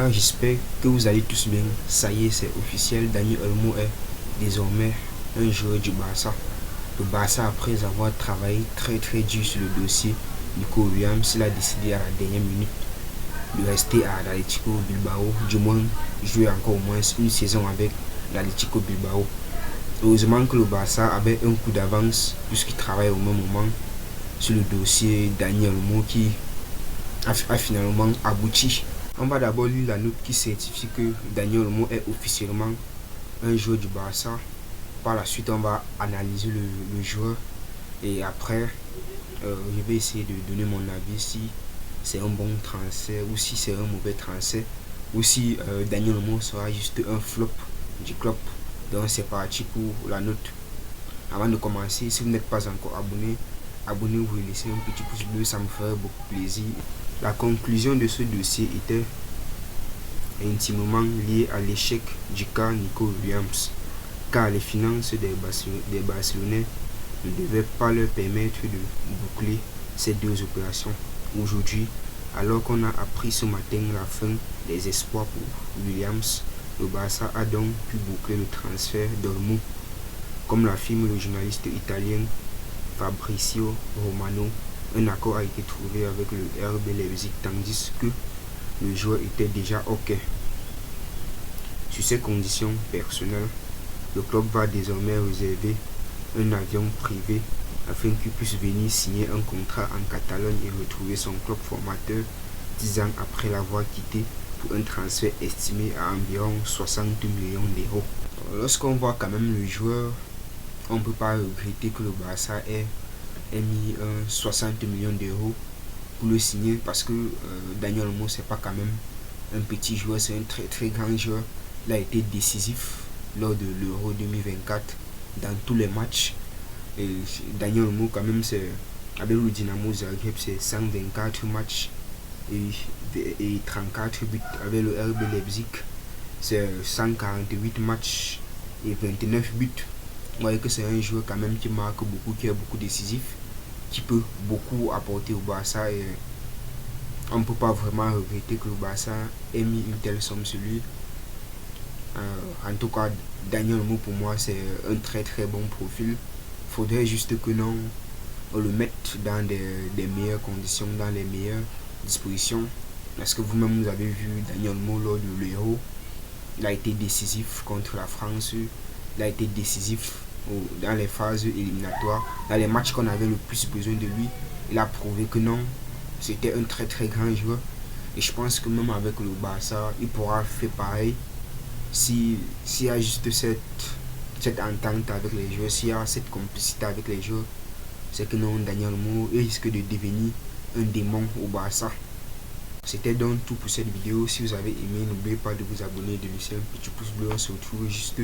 gars, j'espère que vous allez tous bien. Ça y est, c'est officiel, Dani Olmo est désormais un joueur du Barça. Le Barça, après avoir travaillé très dur sur le dossier Nico Williams, il a décidé à la dernière minute de rester à l'Atlético Bilbao, du moins jouer encore au moins une saison avec l'Atlético Bilbao. Heureusement que le Barça avait un coup d'avance puisqu'il travaille au même moment sur le dossier Dani Olmo qui a finalement abouti. On va d'abord lire la note qui certifie que Dani Olmo est officiellement un joueur du Barça. Par la suite, on va analyser le joueur et après, je vais essayer de donner mon avis si c'est un bon transfert ou si c'est un mauvais transfert ou si Dani Olmo sera juste un flop du club. Donc c'est parti pour la note. Avant de commencer, si vous n'êtes pas encore abonné, abonnez-vous et laissez un petit pouce bleu, ça me ferait beaucoup plaisir. La conclusion de ce dossier était intimement liée à l'échec du cas Nico Williams, car les finances des Barcelonais ne devaient pas leur permettre de boucler ces deux opérations. Aujourd'hui, alors qu'on a appris ce matin la fin des espoirs pour Williams, le Barça a donc pu boucler le transfert d'Olmo. Comme l'affirme le journaliste italien Fabrizio Romano, un accord a été trouvé avec le RB Leipzig tandis que le joueur était déjà OK. Sur ces conditions personnelles, le club va désormais réserver un avion privé afin qu'il puisse venir signer un contrat en Catalogne et retrouver son club formateur 10 ans après l'avoir quitté pour un transfert estimé à environ 60 millions d'euros. Lorsqu'on voit quand même le joueur, on ne peut pas regretter que le Barça ait mis 60 millions d'euros pour le signer parce que Dani Olmo c'est pas quand même un petit joueur, c'est un très grand joueur. Il a été décisif lors de l'Euro 2024 dans tous les matchs. Et Dani Olmo quand même c'est avec le Dynamo Zagreb c'est 124 matchs et 34 buts. Avec le RB Leipzig c'est 148 matchs et 29 buts. Vous voyez que c'est un joueur quand même qui marque beaucoup, qui est beaucoup décisif, qui peut beaucoup apporter au Barça et on ne peut pas vraiment regretter que le Barça ait mis une telle somme sur lui. En tout cas, Dani Olmo pour moi c'est un très bon profil. Faudrait juste que non on le mette dans des meilleures conditions, dans les meilleures dispositions. Parce que vous-même vous avez vu Dani Olmo lors de l'Euro, il a été décisif contre la France, il a été décisif dans les phases éliminatoires, dans les matchs qu'on avait le plus besoin de lui. Il a prouvé que non, c'était un très grand joueur et je pense que même avec le Barça il pourra faire pareil s'il y a juste cette entente avec les joueurs, s'il y a cette complicité avec les joueurs. C'est que non, Dani Olmo risque de devenir un démon au Barça. C'était donc tout pour cette vidéo. Si vous avez aimé, n'oubliez pas de vous abonner et de laisser un petit pouce bleu. On se retrouve juste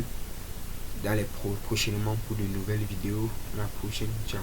dans les prochainement pour de nouvelles vidéos. À la prochaine, ciao.